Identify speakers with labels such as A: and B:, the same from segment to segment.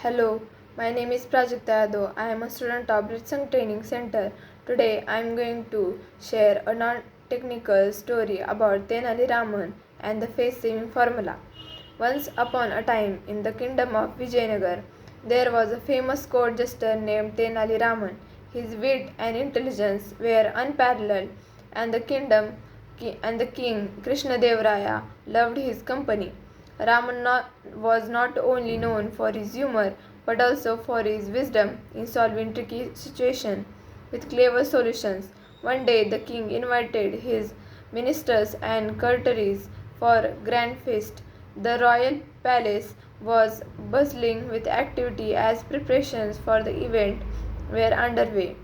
A: Hello, my name is Prajakta Yadav. I am a student of Britsang Training Center. Today I am going to share a non-technical story about Tenali Raman and the face-saving formula. Once upon a time in the kingdom of Vijayanagar, there was a famous court jester named Tenali Raman. His wit and intelligence were unparalleled, and the king Krishna Devaraya loved his company. Was not only known for his humor but also for his wisdom in solving tricky situations with clever solutions. One day the king invited his ministers and courtiers for a grand feast. The royal palace was bustling with activity as preparations for the event were underway.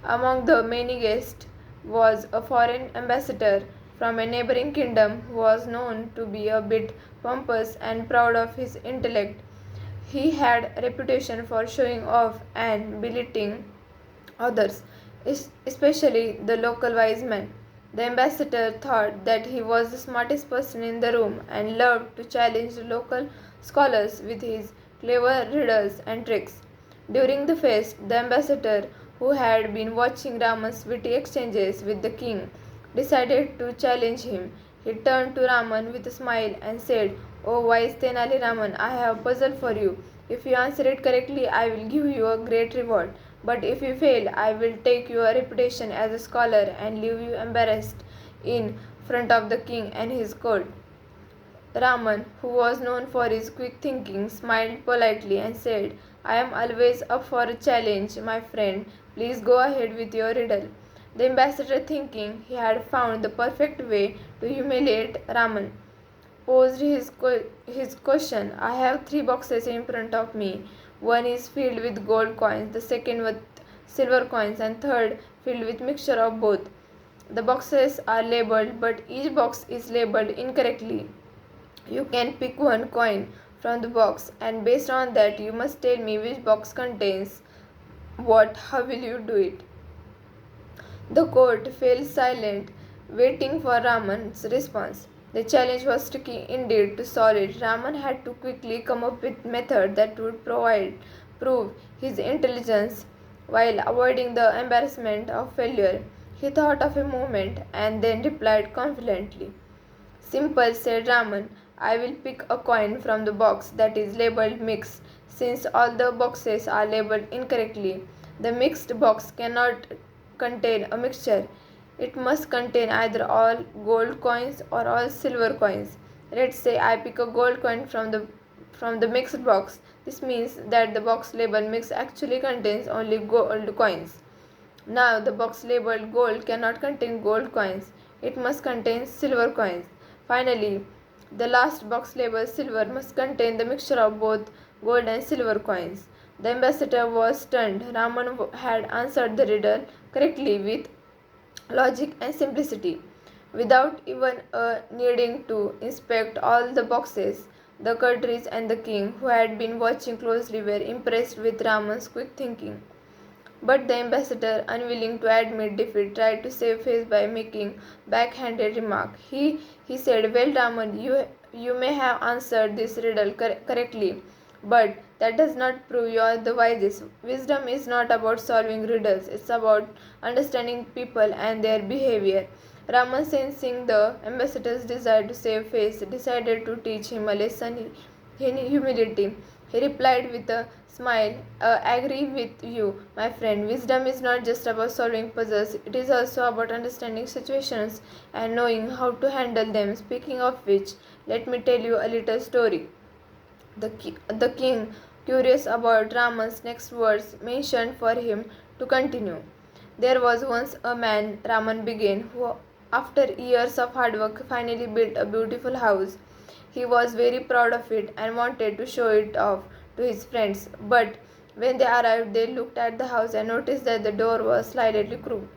A: Among the many guests was a foreign ambassador from a neighboring kingdom who was known to be a bit pompous and proud of his intellect. He had a reputation for showing off and belittling others, especially the local wise men. The ambassador thought that he was the smartest person in the room and loved to challenge the local scholars with his clever riddles and tricks. During the feast, the ambassador, who had been watching Raman's witty exchanges with the king, decided to challenge him. He turned to Raman with a smile and said, "O wise Tenali Raman, I have a puzzle for you. If you answer it correctly, I will give you a great reward. But if you fail, I will take your reputation as a scholar and leave you embarrassed in front of the king and his court." Raman, who was known for his quick thinking, smiled politely and said, "I am always up for a challenge, my friend. Please go ahead with your riddle." The ambassador, thinking he had found the perfect way to humiliate Raman, posed his question. "I have three boxes in front of me. One is filled with gold coins, the second with silver coins, and third filled with mixture of both. The boxes are labeled, but each box is labeled incorrectly. You can pick one coin from the box, and based on that, you must tell me which box contains what. How will you do it?" The court fell silent, waiting for Raman's response. The challenge was tricky indeed. To solve it, Raman had to quickly come up with method that would prove his intelligence while avoiding the embarrassment of failure. He thought of a moment and then replied confidently. "Simple," said Raman. "I will pick a coin from the box that is labeled mixed. Since all the boxes are labeled incorrectly, the mixed box cannot contain a mixture. It must contain either all gold coins or all silver coins. Let's say I pick a gold coin from the mixed box. This means that the box labeled mixed actually contains only gold coins. Now the box labeled gold cannot contain gold coins. It must contain silver coins. Finally, the last box labeled silver must contain the mixture of both gold and silver coins." The ambassador was stunned. Raman had answered the riddle correctly with logic and simplicity. Without even needing to inspect all the boxes, the courtiers and the king, who had been watching closely, were impressed with Raman's quick thinking. But the ambassador, unwilling to admit defeat, tried to save face by making backhanded remark. He said, "Well, Raman, you may have answered this riddle correctly, but that does not prove you are the wisest. Wisdom is not about solving riddles, it's about understanding people and their behavior." Raman, sensing the ambassador's desire to save face, decided to teach him a lesson in humility. He replied with a smile, "Agree with you, my friend. Wisdom is not just about solving puzzles, it is also about understanding situations and knowing how to handle them. Speaking of which, let me tell you a little story." The king, curious about Raman's next words, mentioned for him to continue. "There was once a man," Raman began, "who, after years of hard work, finally built a beautiful house. He was very proud of it and wanted to show it off to his friends. But when they arrived, they looked at the house and noticed that the door was slightly crooked.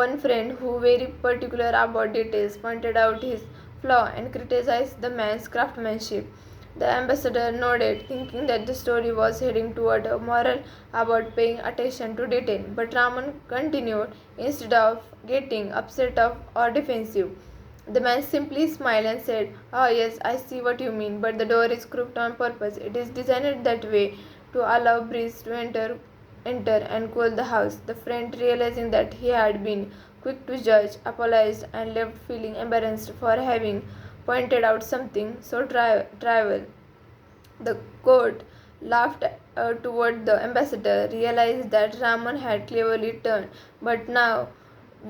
A: One friend, who very particular about details, pointed out his flaw and criticized the man's craftsmanship. The ambassador nodded, thinking that the story was heading toward a moral about paying attention to detail. But Raman continued, instead of getting upset or defensive. The man simply smiled and said, "Ah, yes, I see what you mean, but the door is crooked on purpose. It is designed that way to allow breeze to enter and cool the house." The friend, realizing that he had been quick to judge, apologized and left feeling embarrassed for having pointed out something so trivial. The court laughed toward the ambassador, realized that Raman had cleverly turned, but now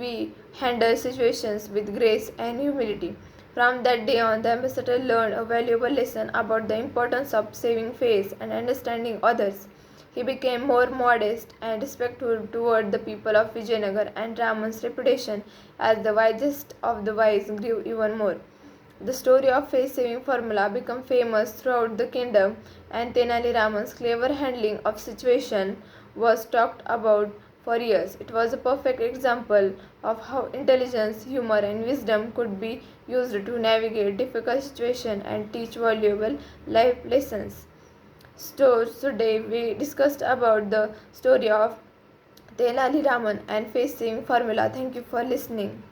A: we handle situations with grace and humility. From that day on, the ambassador learned a valuable lesson about the importance of saving face and understanding others. He became more modest and respectful toward the people of Vijayanagar, and Raman's reputation as the wisest of the wise grew even more. The story of face-saving formula became famous throughout the kingdom, and Tenali Raman's clever handling of situation was talked about for years. It was a perfect example of how intelligence, humor, and wisdom could be used to navigate difficult situations and teach valuable life lessons. So today we discussed about the story of Tenali Raman and face-saving formula. Thank you for listening.